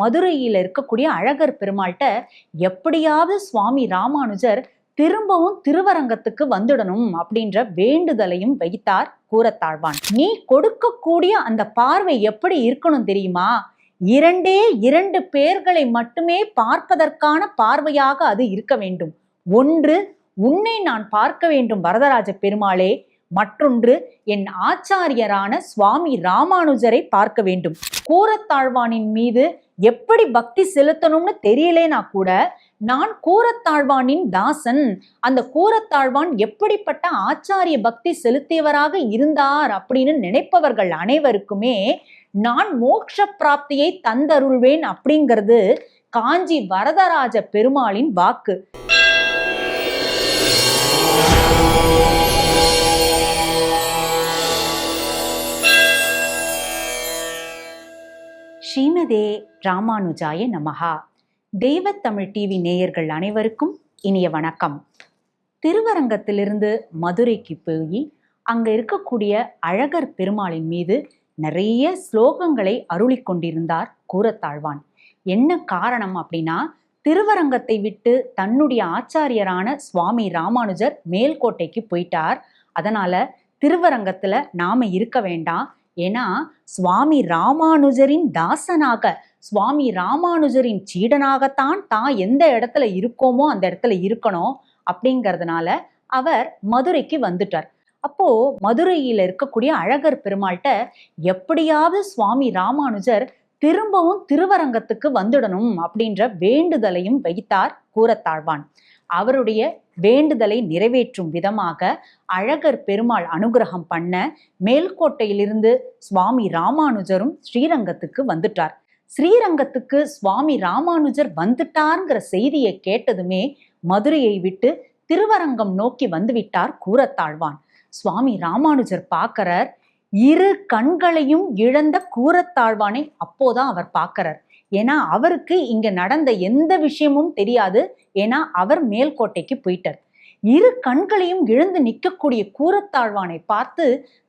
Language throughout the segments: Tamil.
மதுரையில இருக்கக்கூடிய அழகர் பெருமாள்கிட்ட எப்படியாவது சுவாமி ராமானுஜர் திரும்பவும் திருவரங்கத்துக்கு வந்துடணும் அப்படின்ற வேண்டுதலையும் வைத்தார் கூரத்தாழ்வான். நீ கொடுக்கக்கூடிய அந்த பார்வை எப்படி இருக்கணும் தெரியுமா? இரண்டே இரண்டு பேர்களை மட்டுமே பார்ப்பதற்கான பார்வையாக அது இருக்க வேண்டும். ஒன்று, உன்னை நான் பார்க்க வேண்டும் வரதராஜ பெருமாளே. மற்றொன்று, என் ஆச்சாரியரான சுவாமி ராமானுஜரை பார்க்க வேண்டும். கூரத்தாழ்வானின் மீது எப்படி பக்தி செலுத்தணும்னு தெரியலேனா கூட நான் கூரத்தாழ்வானின் தாசன், அந்த கூரத்தாழ்வான் எப்படிப்பட்ட ஆச்சாரிய பக்தி செலுத்தியவராக இருந்தார் அப்படின்னு நினைப்பவர்கள் அனைவருக்குமே நான் மோட்ச பிராப்தியை தந்தருள்வேன் அப்படிங்கிறது காஞ்சி வரதராஜ பெருமாளின் வாக்கு. ஸ்ரீமதே ராமானுஜாய நமஹா. தெய்வத்தமிழ் டிவி நேயர்கள் அனைவருக்கும் இனிய வணக்கம். திருவரங்கத்திலிருந்து மதுரைக்கு போய் அங்க இருக்கக்கூடிய அழகர் பெருமாளின் மீது நிறைய ஸ்லோகங்களை அருளி கொண்டிருந்தார் கூரத்தாழ்வான். என்ன காரணம் அப்படின்னா, திருவரங்கத்தை விட்டு தன்னுடைய ஆச்சாரியரான சுவாமி ராமானுஜர் மேல்கோட்டைக்கு போயிட்டார். அதனால திருவரங்கத்துல நாம இருக்க வேண்டாம். ஏன்னா சுவாமி ராமானுஜரின் தாசனாக, சுவாமி ராமானுஜரின் சீடனாகத்தான் தான் எந்த இடத்துல இருக்கோமோ அந்த இடத்துல இருக்கணும் அப்படிங்கிறதுனால அவர் மதுரைக்கு வந்துட்டார். அப்போ மதுரையில இருக்கக்கூடிய அழகர் பெருமாள்கிட்ட எப்படியாவது சுவாமி ராமானுஜர் திரும்பவும் திருவரங்கத்துக்கு வந்துடணும் அப்படின்ற வேண்டுதலையும் வைத்தார் கூரத்தாழ்வான். அவருடைய வேண்டுதலை நிறைவேற்றும் விதமாக அழகர் பெருமாள் அனுகிரகம் பண்ண மேல்கோட்டையிலிருந்து சுவாமி ராமானுஜரும் ஸ்ரீரங்கத்துக்கு வந்துட்டார். ஸ்ரீரங்கத்துக்கு சுவாமி ராமானுஜர் வந்துட்டார்ங்கிற செய்தியை கேட்டதுமே மதுரையை விட்டு திருவரங்கம் நோக்கி வந்துவிட்டார் கூரத்தாழ்வான். சுவாமி ராமானுஜர் பார்க்கிறார். இரு கண்களையும் இழந்த கூரத்தாழ்வானை அப்போதான் அவர் பார்க்கிறார். ஏன்னா அவருக்கு இங்க நடந்த எந்த விஷயமும் தெரியாது. ஏன்னா அவர் மேல்கோட்டைக்கு போயிட்டார். இரு கண்களையும் இழந்து நிற்கக்கூடிய கூரத்தாழ்வானை பார்த்து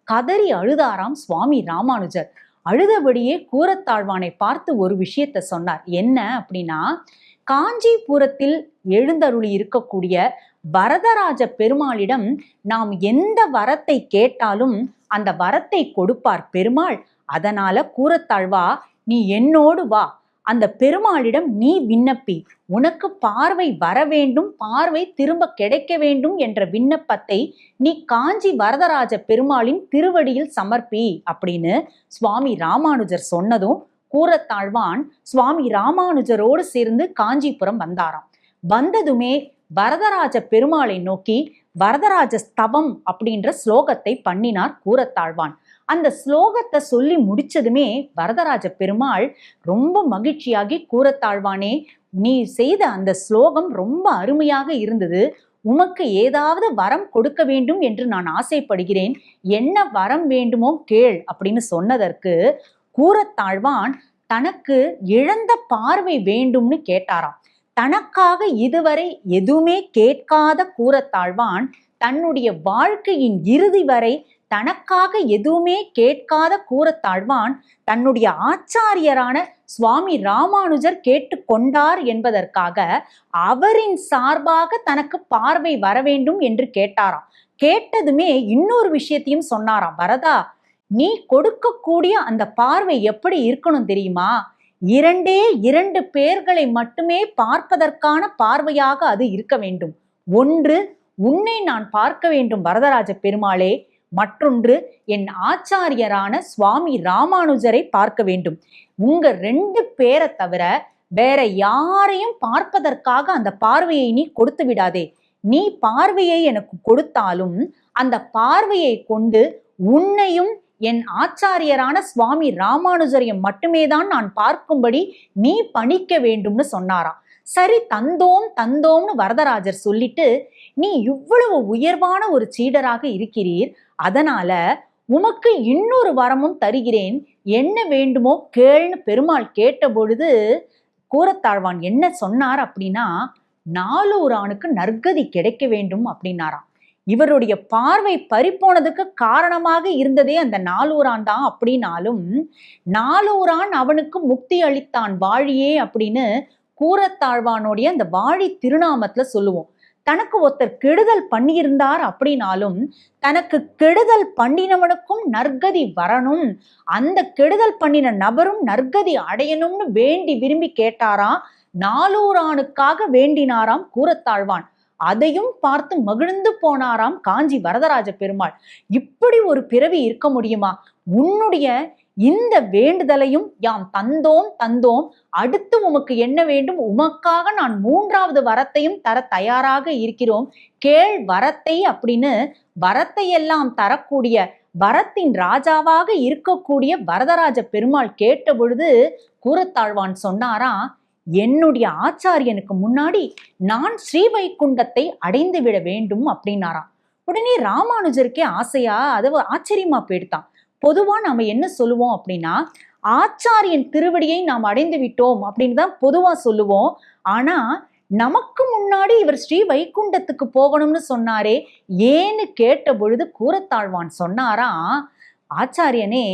கதறி அழுதாராம் சுவாமி ராமானுஜர். அழுதபடியே கூரத்தாழ்வானை பார்த்து ஒரு விஷயத்த சொன்னார். என்ன அப்படின்னா, காஞ்சிபுரத்தில் எழுந்தருளி இருக்கக்கூடிய வரதராஜ பெருமாளிடம் நாம் எந்த வரத்தை கேட்டாலும் அந்த வரத்தை கொடுப்பார் பெருமாள். அதனால கூரத்தாழ்வா, நீ என்னோடு வா, அந்த பெருமாளிடம் நீ விண்ணப்பி, உனக்கு பார்வை வர வேண்டும், பார்வை திரும்ப கிடைக்க வேண்டும் என்ற விண்ணப்பத்தை நீ காஞ்சி வரதராஜ பெருமாளின் திருவடியில் சமர்ப்பி அப்படின்னு சுவாமி ராமானுஜர் சொன்னதும் கூரத்தாழ்வான் சுவாமி ராமானுஜரோடு சேர்ந்து காஞ்சிபுரம் வந்தாராம். வந்ததுமே வரதராஜ பெருமாளை நோக்கி வரதராஜ ஸ்தவம் அப்படின்ற ஸ்லோகத்தை பண்ணினார் கூரத்தாழ்வான். அந்த ஸ்லோகத்தை சொல்லி முடிச்சதுமே வரதராஜ பெருமாள் ரொம்ப மகிழ்ச்சியாகி, கூரத்தாழ்வானே, நீ செய்த அந்த ஸ்லோகம் ரொம்ப அருமையாக இருந்தது, உமக்கு ஏதாவது வரம் கொடுக்க வேண்டும் என்று நான் ஆசைப்படுகிறேன், என்ன வரம் வேண்டுமோ கேள் அப்படின்னு சொன்னதற்கு கூரத்தாழ்வான் தனக்கு இழந்த பார்வை வேண்டும்னு கேட்டாராம். தனக்காக இதுவரை எதுவுமே கேட்காத கூரத்தாழ்வான் தன்னுடைய வாழ்க்கையின் இறுதி வரை தனக்காக எதுவுமே கேட்காத கூரத்தாழ்வான் தன்னுடைய ஆச்சாரியரான சுவாமி ராமானுஜர் கேட்டுக்கொண்டார் என்பதற்காக அவரின் சார்பாக தனக்கு பார்வை வர வேண்டும் என்று கேட்டாராம். கேட்டதுமே இன்னொரு விஷயத்தையும் சொன்னாராம். வரதா, நீ கொடுக்கக்கூடிய அந்த பார்வை எப்படி இருக்கணும் தெரியுமா? இரண்டே இரண்டு பேர்களை மட்டுமே பார்ப்பதற்கான பார்வையாக அது இருக்க வேண்டும். ஒன்று, உன்னை நான் பார்க்க வேண்டும் வரதராஜ பெருமாளே. மற்றொன்று, என் ஆச்சாரியரான சுவாமி ராமானுஜரை பார்க்க வேண்டும். உங்க ரெண்டு பேரை தவிர வேற யாரையும் பார்ப்பதற்காக அந்த பார்வையை நீ கொடுத்து விடாதே. நீ பார்வையை எனக்கு கொடுத்தாலும் அந்த பார்வையை கொண்டு உன்னையும் என் ஆச்சாரியரான சுவாமி ராமானுஜரையும் மட்டுமே தான் நான் பார்க்கும்படி நீ பணிக்க வேண்டும்னு சொன்னாராம். சரி, தந்தோம் தந்தோம்னு வரதராஜர் சொல்லிட்டு, நீ இவ்வளவு உயர்வான ஒரு சீடராக இருக்கிறீர், அதனால உமக்கு இன்னொரு வரமும் தருகிறேன், என்ன வேண்டுமோ கேள்னு பெருமாள் கேட்ட பொழுது கூரத்தாழ்வான் என்ன சொன்னார் அப்படின்னா, 4 ஆணுக்கு நற்கதி கிடைக்க வேண்டும் அப்படின்னாராம். இவருடைய பார்வை பறிப்போனதுக்கு காரணமாக இருந்ததே அந்த நாலூரான் தான் அப்படின்னாலும், நாலூரான் அவனுக்கு முக்தி அளித்தான் வாழியே அப்படின்னு கூரத்தாழ்வானுடைய அந்த வாழி திருநாமத்துல சொல்லுவோம். தனக்கு ஒருத்தர் கெடுதல் பண்ணியிருந்தார் அப்படின்னாலும், தனக்கு கெடுதல் பண்ணினவனுக்கும் நற்கதி வரணும், அந்த கெடுதல் பண்ணின நபரும் நற்கதி அடையணும்னு வேண்டி விரும்பி கேட்டாராம். நாலூரானுக்காக வேண்டினாராம் கூரத்தாழ்வான். அதையும் பார்த்து மகிழ்ந்து போனாராம் காஞ்சி வரதராஜ பெருமாள். இப்படி ஒரு பிறவி இருக்க முடியுமா? உன்னுடைய இந்த வேண்டுதலையும் யாம் தந்தோம். அடுத்து உமக்கு என்ன வேண்டும்? உமக்காக நான் 3வது வரத்தையும் தர தயாராக இருக்கிறோம். கேள் வரத்தை அப்படின்னு வரத்தை எல்லாம் தரக்கூடிய வரத்தின் ராஜாவாக இருக்கக்கூடிய வரதராஜ பெருமாள் கேட்ட பொழுது கூரத்தாழ்வான் சொன்னாராம், என்னுடைய ஆச்சாரியனுக்கு முன்னாடி நான் ஸ்ரீவைகுண்டத்தை அடைந்து விட வேண்டும் அப்படின்னாராம். உடனே ராமானுஜருக்கே ஆசையா, அது ஆச்சரியமா போயிடுதான். பொதுவா நாம என்ன சொல்லுவோம் அப்படின்னா, ஆச்சாரியன் திருவடியை நாம் அடைந்து விட்டோம் அப்படின்னு தான் பொதுவா சொல்லுவோம். ஆனா நமக்கு முன்னாடி இவர் ஸ்ரீ வைகுண்டத்துக்கு போகணும்னு சொன்னாரே ஏன்னு கேட்ட பொழுது கூரத்தாழ்வான் சொன்னாராம், ஆச்சாரியனே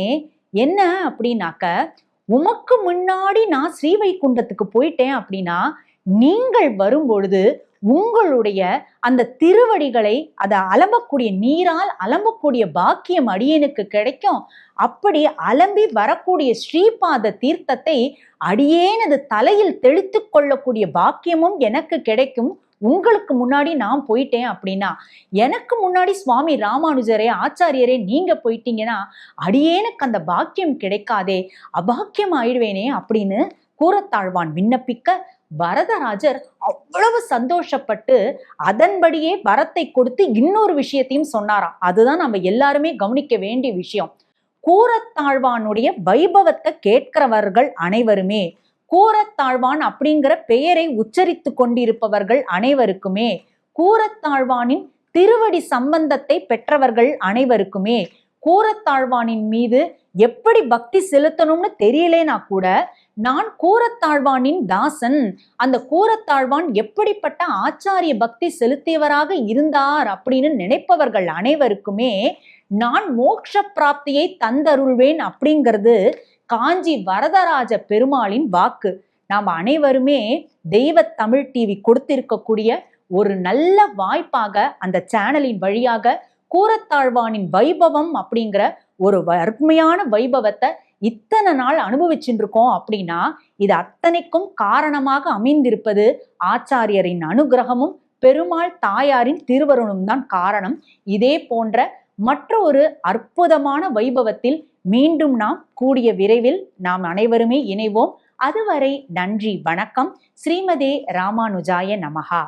என்ன அப்படின்னாக்க, உமக்கு முன்னாடி நான் ஸ்ரீவைகுண்டத்துக்கு போயிட்டேன் அப்படின்னா நீங்கள் வரும்பொழுது உங்களுடைய அந்த திருவடிகளை அதை அலம்பக்கூடிய நீரால் அலம்பக்கூடிய பாக்கியம் அடியேனுக்கு கிடைக்கும். அப்படி அலம்பி வரக்கூடிய ஸ்ரீபாத தீர்த்தத்தை அடியேனது தலையில் தெளித்து கொள்ளக்கூடிய பாக்கியமும் எனக்கு கிடைக்கும். உங்களுக்கு முன்னாடி நான் போயிட்டேன் அப்படின்னா, எனக்கு முன்னாடி சுவாமி ராமானுஜரே ஆச்சாரியரே நீங்க போயிட்டீங்கன்னா அடியேனுக்கு அந்த பாக்கியம் கிடைக்காதே, அபாக்கியம் ஆயிடுவேனே அப்படின்னு கூரத்தாழ்வான் விண்ணப்பிக்க, வரதராஜர் அவ்வளவு சந்தோஷப்பட்டு அதன்படியே வரத்தை கொடுத்து இன்னொரு விஷயத்தையும் சொன்னாராம். அதுதான் நம்ம எல்லாருமே கவனிக்க வேண்டிய விஷயம். கூரத்தாழ்வானுடைய வைபவத்தை கேட்கிறவர்கள் அனைவருமே, கூரத்தாழ்வான் அப்படிங்கிற பெயரை உச்சரித்து கொண்டிருப்பவர்கள் அனைவருக்குமே, கூரத்தாழ்வானின் திருவடி சம்பந்தத்தை பெற்றவர்கள் அனைவருக்குமே, கூரத்தாழ்வானின் மீது எப்படி பக்தி செலுத்தணும்னு தெரியலேனா கூட நான் கூரத்தாழ்வானின் தாசன், அந்த கூரத்தாழ்வான் எப்படிப்பட்ட ஆச்சாரிய பக்தி செலுத்தியவராக இருந்தார் அப்படின்னு நினைப்பவர்கள் அனைவருக்குமே நான் மோட்ச பிராப்தியை தந்தருள்வேன் அப்படிங்கிறது காஞ்சி வரதராஜ பெருமாளின் வாக்கு. நாம் அனைவருமே தெய்வ தமிழ் டிவி கொடுத்திருக்கக்கூடிய ஒரு நல்ல வாய்ப்பாக அந்த சேனலின் வழியாக கூரத்தாழ்வானின் வைபவம் அப்படிங்கிற ஒரு அருமையான வைபவத்தை இத்தனை நாள் அனுபவிச்சுட்டு இருக்கோம் அப்படின்னா, இது அத்தனைக்கும் காரணமாக அமைந்திருப்பது ஆச்சாரியரின் அனுகிரகமும் பெருமாள் தாயாரின் திருவருளும் தான் காரணம். இதே போன்ற மற்ற ஒரு அற்புதமான வைபவத்தில் மீண்டும் நாம் கூடிய விரைவில் நாம் அனைவருமே இணைவோம். அதுவரை நன்றி, வணக்கம். ஸ்ரீமதே ராமானுஜாய நமஹா.